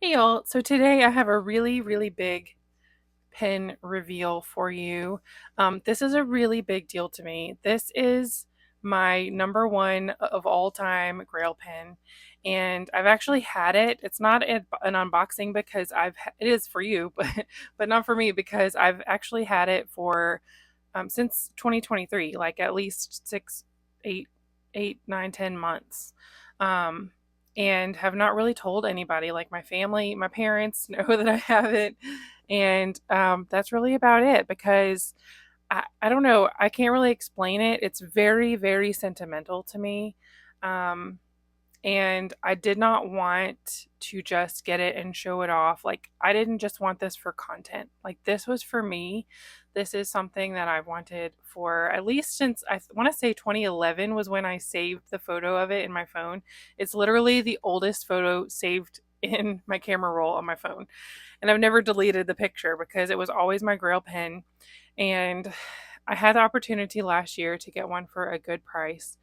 Hey y'all, so today I have a really, really big pen reveal for you. This is a really big deal to me. This is my number one of all time Grail pen, and I've actually had it. It's not an unboxing because it is for you, but not for me because I've actually had it for since 2023, like at least 8, 9, 10 months. Um, and have not really told anybody. Like my family, my parents know that I have it, and that's really about it because I don't know, I can't really explain it. It's very, very sentimental to me. Um, and I did not want to just get it and show it off. Like, I didn't just want this for content. Like, this was for me. This is something that I've wanted for at least since I want to say 2011 was when I saved the photo of it in my phone. It's literally the oldest photo saved in my camera roll on my phone. And I've never deleted the picture because it was always my Grail pen. And I had the opportunity last year to get one for a good price.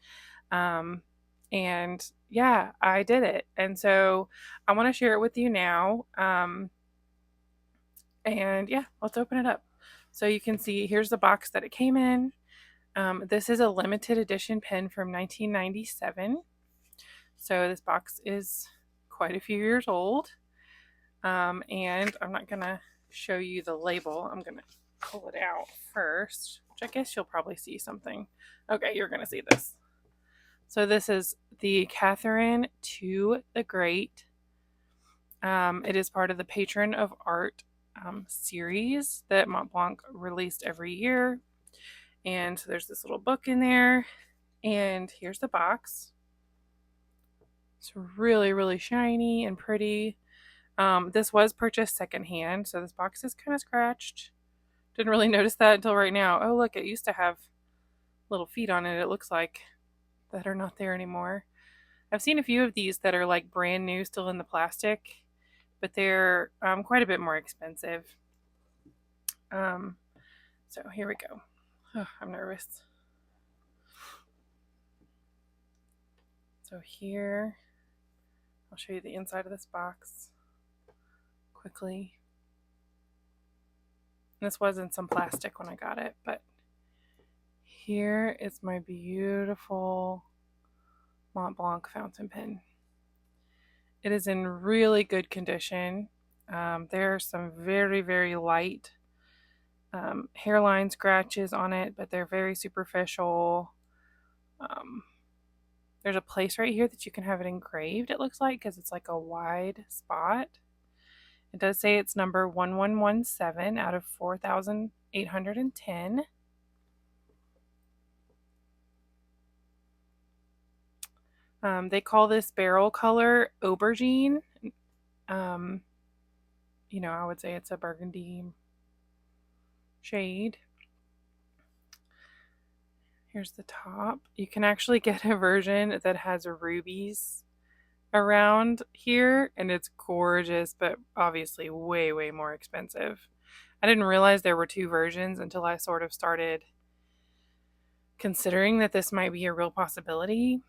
Um, and yeah, I did it. And so I want to share it with you now. And yeah, let's open it up. So you can see here's the box that it came in. This is a limited edition pen from 1997. So this box is quite a few years old. And I'm not going to show you the label. I'm going to pull it out first, which I guess you'll probably see something. Okay, you're going to see this. So this is the Catherine to the Great. It is part of the Patron of Art series that Mont Blanc released every year. And so there's this little book in there. And here's the box. It's really, really shiny and pretty. This was purchased secondhand, so this box is kind of scratched. Didn't really notice that until right now. Oh, look, it used to have little feet on it, it looks like, that are not there anymore. I've seen a few of these that are like brand new, still in the plastic, but they're quite a bit more expensive. So here we go. Oh, I'm nervous. So here, I'll show you the inside of this box quickly. This was in some plastic when I got it, but here is my beautiful Mont Blanc fountain pen. It is in really good condition. There are some very, very light hairline scratches on it, but they're very superficial. There's a place right here that you can have it engraved, it looks like, because it's like a wide spot. It does say it's number 1117 out of 4,810. They call this barrel color aubergine. I would say it's a burgundy shade. Here's the top. You can actually get a version that has rubies around here, and it's gorgeous, but obviously way, way more expensive. I didn't realize there were two versions until I sort of started considering that this might be a real possibility.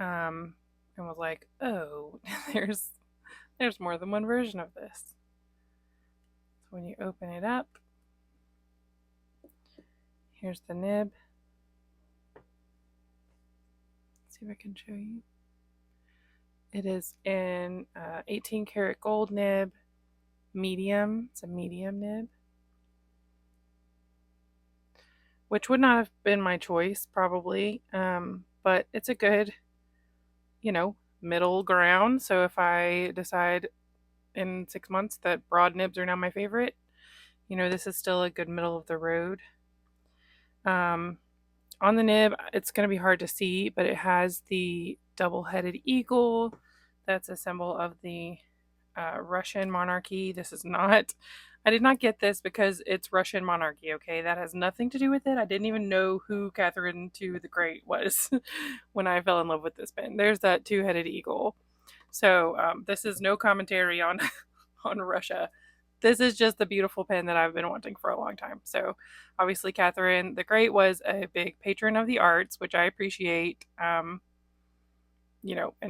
And was like, oh, there's more than one version of this. So when you open it up, here's the nib. Let's see if I can show you. It is in 18 karat gold nib, medium. It's a medium nib, which would not have been my choice probably, but it's a good, middle ground. So if I decide in 6 months that broad nibs are now my favorite, this is still a good middle of the road. On the nib, it's going to be hard to see, but it has the double-headed eagle. That's a symbol of the Russian monarchy. I did not get this because it's Russian monarchy, okay? That has nothing to do with it. I didn't even know who Catherine II the Great was when I fell in love with this pen. There's that two-headed eagle. So this is no commentary on on Russia. This is just the beautiful pen that I've been wanting for a long time. So obviously Catherine the Great was a big patron of the arts, which I appreciate. And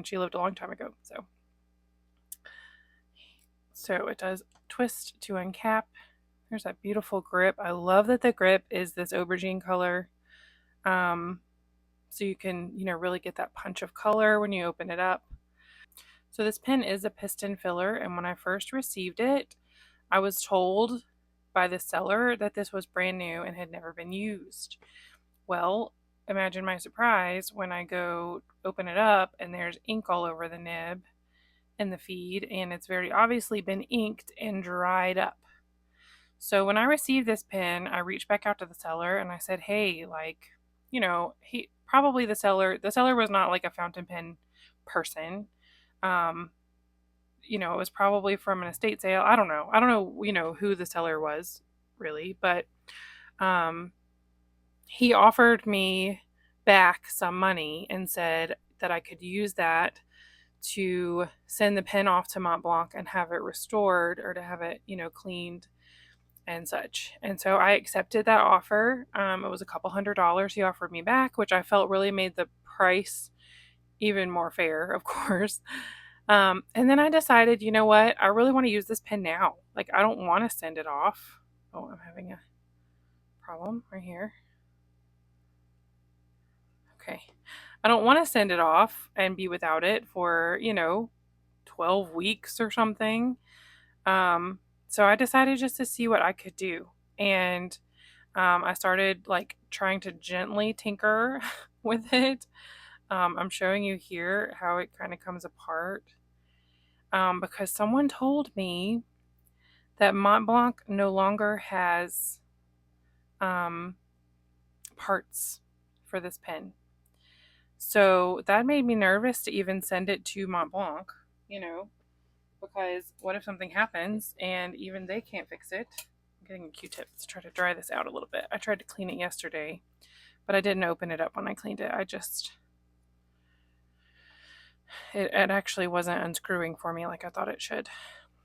she lived a long time ago. So So it does twist to uncap. There's that beautiful grip. I love that the grip is this aubergine color. So you can, really get that punch of color when you open it up. So this pen is a piston filler, and when I first received it, I was told by the seller that this was brand new and had never been used. Well, imagine my surprise when I go open it up and there's ink all over the nib and the feed, and it's very obviously been inked and dried up. So when I received this pen, I reached back out to the seller and I said, "Hey, he probably the seller was not like a fountain pen person. Um, it was probably from an estate sale. I don't know. I don't know, who the seller was really, but um he offered me back some money and said that I could use that to send the pen off to Mont Blanc and have it restored, or to have it, cleaned and such. And so I accepted that offer. It was a couple $100 he offered me back, which I felt really made the price even more fair, of course. And then I decided, you know what? I really want to use this pen now. Like, I don't want to send it off. Oh, I'm having a problem right here. Okay. I don't want to send it off and be without it for, 12 weeks or something. So I decided just to see what I could do. And I started like trying to gently tinker with it. I'm showing you here how it kind of comes apart. Because someone told me that Mont Blanc no longer has parts for this pen. So that made me nervous to even send it to Mont Blanc, because what if something happens and even they can't fix it? I'm getting a Q-tip to try to dry this out a little bit. I tried to clean it yesterday, but I didn't open it up when I cleaned it. It actually wasn't unscrewing for me like I thought it should.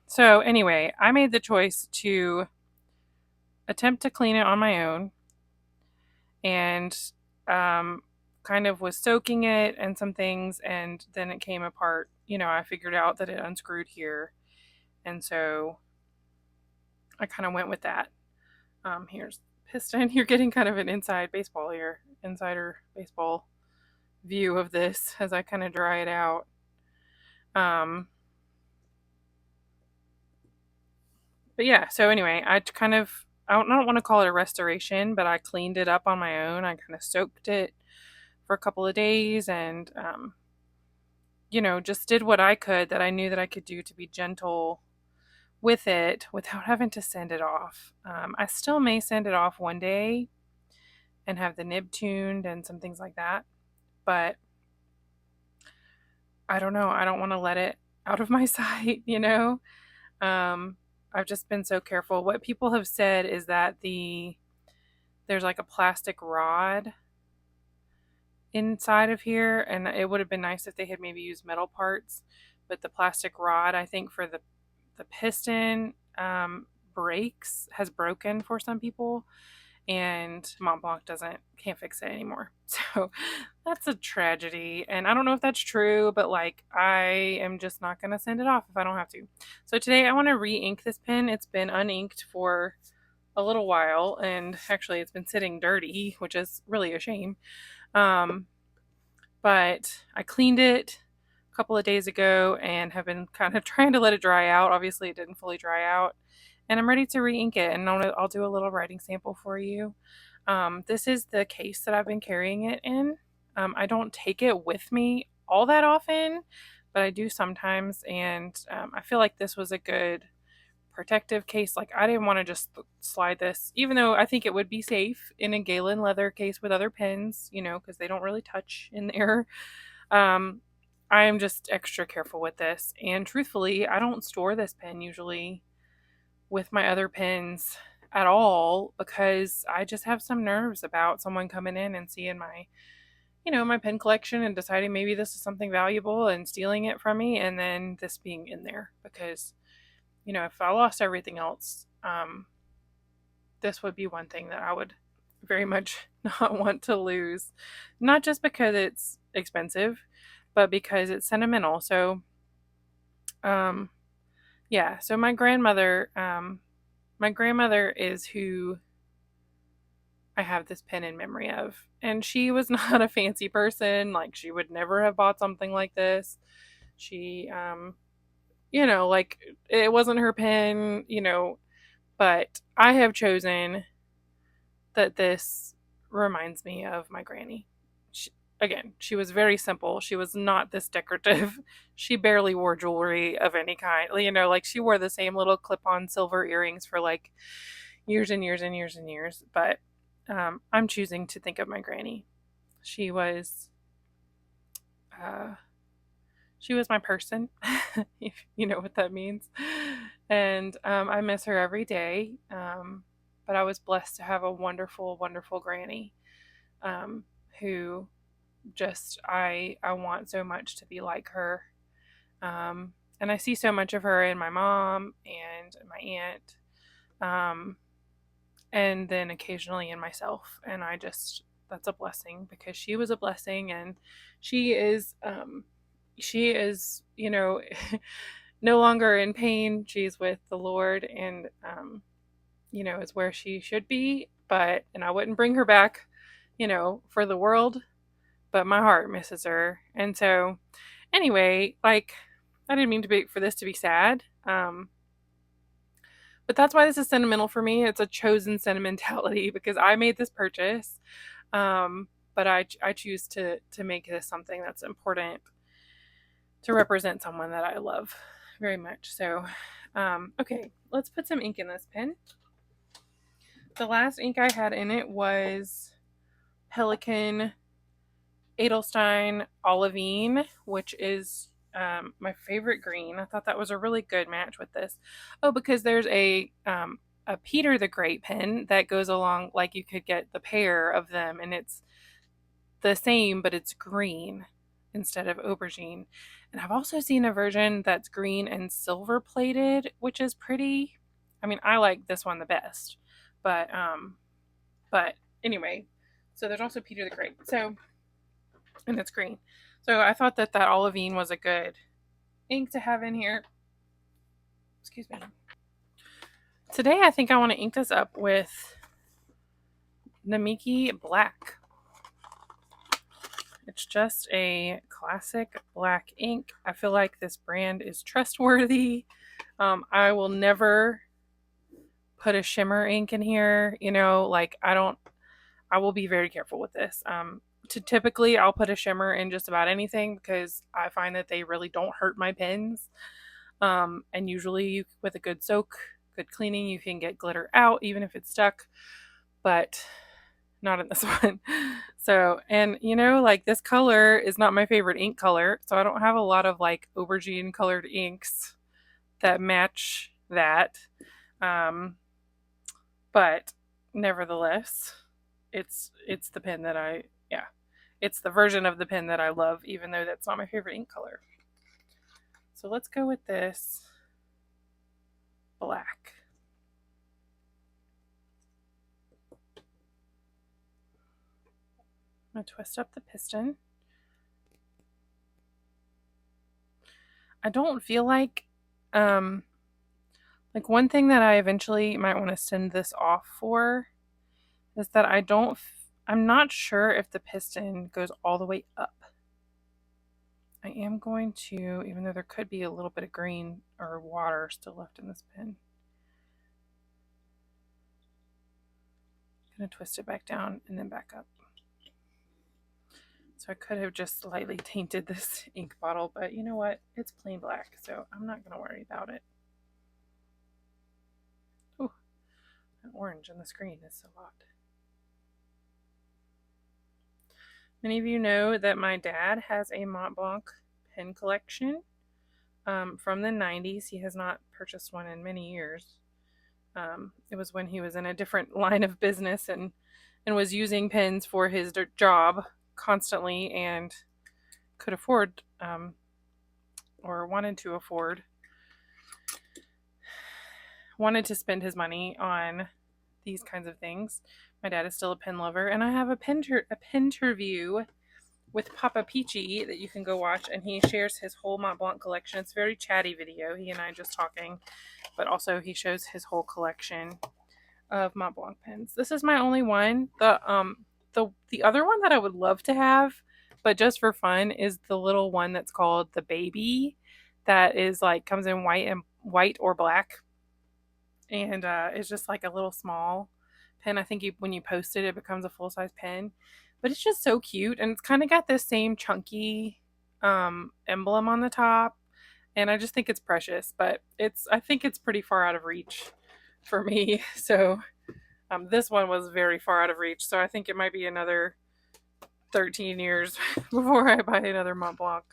So anyway, I made the choice to attempt to clean it on my own, and kind of was soaking it and some things, and then it came apart. I figured out that it unscrewed here, and so I kind of went with that. Here's piston. You're getting kind of an insider baseball view of this as I kind of dry it out. But yeah, so anyway, I don't want to call it a restoration, but I cleaned it up on my own. I kind of soaked it for a couple of days, and just did what I could that I knew that I could do to be gentle with it without having to send it off. I still may send it off one day and have the nib tuned and some things like that, but I don't know. I don't want to let it out of my sight, I've just been so careful. What people have said is that there's like a plastic rod inside of here, and it would have been nice if they had maybe used metal parts, but the plastic rod, I think, for the piston has broken for some people, and Mont Blanc can't fix it anymore. So that's a tragedy, and I don't know if that's true, but like, I am just not going to send it off if I don't have to. So today I want to re-ink this pen. It's been uninked for a little while, and actually it's been sitting dirty, which is really a shame. But I cleaned it a couple of days ago and have been kind of trying to let it dry out. Obviously it didn't fully dry out, and I'm ready to re-ink it, and I'll do a little writing sample for you. This is the case that I've been carrying it in. I don't take it with me all that often, but I do sometimes, and I feel like this was a good protective case. Like, I didn't want to just slide this, even though I think it would be safe in a Galen leather case with other pens, because they don't really touch in there. I am just extra careful with this, and truthfully, I don't store this pen usually with my other pens at all, because I just have some nerves about someone coming in and seeing my pen collection and deciding maybe this is something valuable and stealing it from me, and then this being in there. Because if I lost everything else, this would be one thing that I would very much not want to lose. Not just because it's expensive, but because it's sentimental. So, Yeah, so my grandmother is who I have this pen in memory of. And she was not a fancy person. Like, she would never have bought something like this. She, like, it wasn't her pen, but I have chosen that this reminds me of my granny. Again, she was very simple. She was not this decorative. She barely wore jewelry of any kind. Like, she wore the same little clip on silver earrings for like years and years and years and years. But I'm choosing to think of my granny. She was, uh, she was my person, if you know what that means. And I miss her every day. But I was blessed to have a wonderful, wonderful granny, who just I want so much to be like her. And I see so much of her in my mom and my aunt, um, and then occasionally in myself. And that's a blessing, because she was a blessing, and she is she is no longer in pain. She's with the Lord, and is where she should be. And I wouldn't bring her back, for the world, but my heart misses her. And so, anyway, like, I didn't mean for this to be sad. But that's why this is sentimental for me. It's a chosen sentimentality, because I made this purchase. But I choose to make this something that's important to represent someone that I love very much. So, okay, let's put some ink in this pen. The last ink I had in it was Pelikan Edelstein Olivine, which is my favorite green. I thought that was a really good match with this. Oh, because there's a Peter the Great pen that goes along, like, you could get the pair of them, and it's the same, but it's green instead of aubergine. And I've also seen a version that's green and silver plated, which is pretty. I mean, I like this one the best. But anyway, so there's also Peter the Great. So, and it's green. So I thought that olivine was a good ink to have in here. Excuse me. Today I think I want to ink this up with Namiki Black. It's just a classic black ink. I feel like this brand is trustworthy. I will never put a shimmer ink in here. I will be very careful with this. Typically, I'll put a shimmer in just about anything, because I find that they really don't hurt my pens. And usually, with a good soak, good cleaning, you can get glitter out, even if it's stuck. But not in this one. So, and like, this color is not my favorite ink color, so I don't have a lot of like aubergine colored inks that match that. But nevertheless, it's the pen that it's the version of the pen that I love, even though that's not my favorite ink color. So let's go with this black. I'm going to twist up the piston. I don't feel like one thing that I eventually might want to send this off for is that I'm not sure if the piston goes all the way up. I am going to, even though there could be a little bit of green or water still left in this pen, I'm going to twist it back down and then back up. So I could have just slightly tainted this ink bottle, but you know what? It's plain black, so I'm not going to worry about it. Ooh, that orange on the screen is so hot. Many of you know that my dad has a Mont Blanc pen collection from the 90s. He has not purchased one in many years. It was when he was in a different line of business and was using pens for his job constantly, and could afford or wanted to spend his money on these kinds of things. My dad is still a pen lover, and I have a Penterview with Papa Peachy that you can go watch, and he shares his whole Mont Blanc collection. It's a very chatty video, he and I just talking, but also he shows his whole collection of Mont Blanc pens. This is my only one. The other one that I would love to have, but just for fun, is the little one that's called the Baby, that is like comes in white or black, and it's just like a little small pen. I think when you post it, it becomes a full size pen, but it's just so cute, and it's kind of got this same chunky emblem on the top, and I just think it's precious. But I think it's pretty far out of reach for me, so this one was very far out of reach. So I think it might be another 13 years before I buy another Mont Blanc.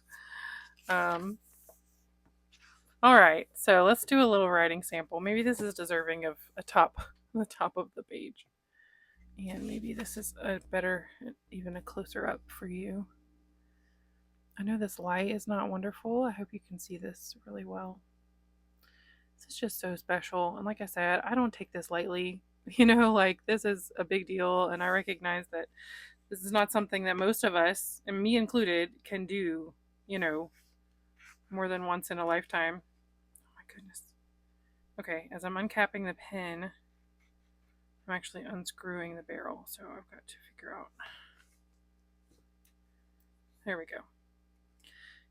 All right, so let's do a little writing sample. Maybe this is deserving of the top of the page. And maybe this is a better, even a closer up for you. I know this light is not wonderful. I hope you can see this really well. This is just so special. And like I said, I don't take this lightly. Like this is a big deal. And I recognize that this is not something that most of us, and me included, can do, more than once in a lifetime. Oh my goodness. Okay, as I'm uncapping the pen, I'm actually unscrewing the barrel, so I've got to figure out. There we go.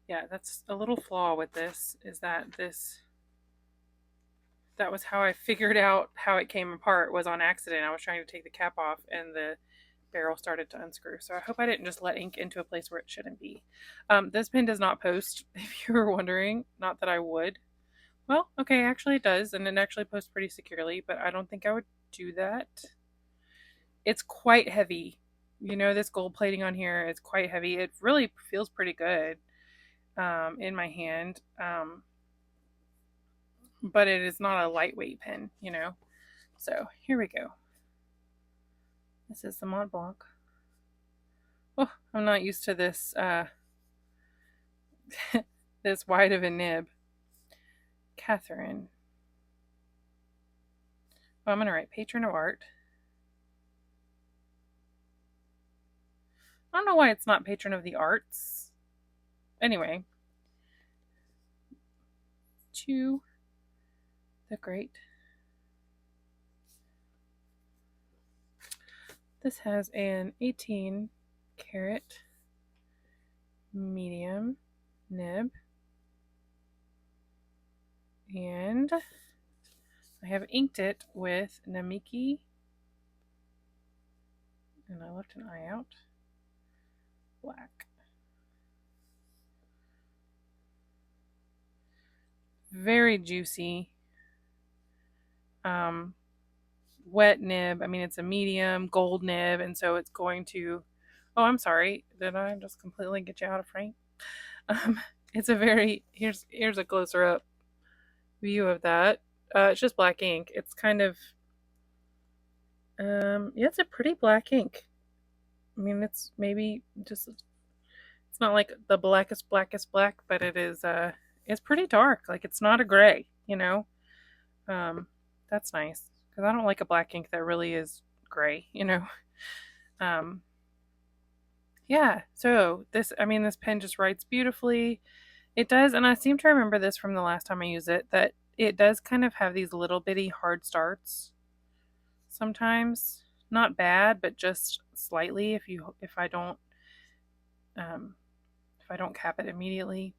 Yeah, that's a little flaw with this, is that that was how I figured out how it came apart, was on accident. I was trying to take the cap off and the barrel started to unscrew. So I hope I didn't just let ink into a place where it shouldn't be. This pen does not post, if you were wondering. Not that I would. Well, okay, actually it does, and it actually posts pretty securely, but I don't think I would do that. It's quite heavy. This gold plating on here is quite heavy. It really feels pretty good in my hand. But it is not a lightweight pen, So here we go. This is the Mont Blanc. Oh, I'm not used to this this wide of a nib. Catherine. Oh, I'm going to write Patron of Art. I don't know why it's not Patron of the Arts. Anyway. To the Great. This has an 18 karat medium nib. And I have inked it with Namiki. And I left an eye out. Black. Very juicy. Wet nib. I mean, it's a medium gold nib, and so it's going to. Oh, I'm sorry. Did I just completely get you out of frame? It's a very. Here's a closer up view of that. It's just black ink. It's kind of. Yeah, it's a pretty black ink. I mean, it's maybe just. It's not like the blackest black, but it is. It's pretty dark. Like it's not a gray. That's nice. Because I don't like a black ink that really is gray, Yeah, so this pen just writes beautifully. It does, and I seem to remember this from the last time I used it, that it does kind of have these little bitty hard starts sometimes. Not bad, but just slightly if I don't cap it immediately.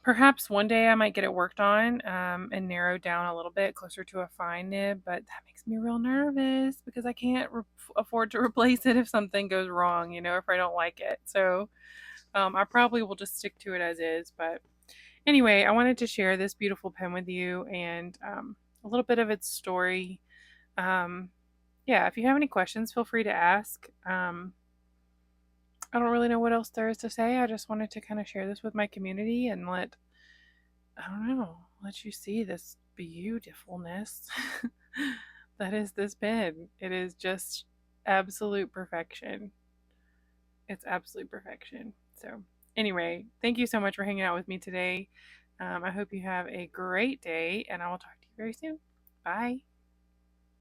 Perhaps one day I might get it worked on and narrowed down a little bit closer to a fine nib, but that makes me real nervous because I can't afford to replace it if something goes wrong, if I don't like it. So I probably will just stick to it as is. But anyway, I wanted to share this beautiful pen with you and a little bit of its story. Yeah, if you have any questions, feel free to ask. I don't really know what else there is to say. I just wanted to kind of share this with my community and let you see this beautifulness that is this pen. It is just absolute perfection. It's absolute perfection. So anyway, thank you so much for hanging out with me today. I hope you have a great day, and I will talk to you very soon. Bye.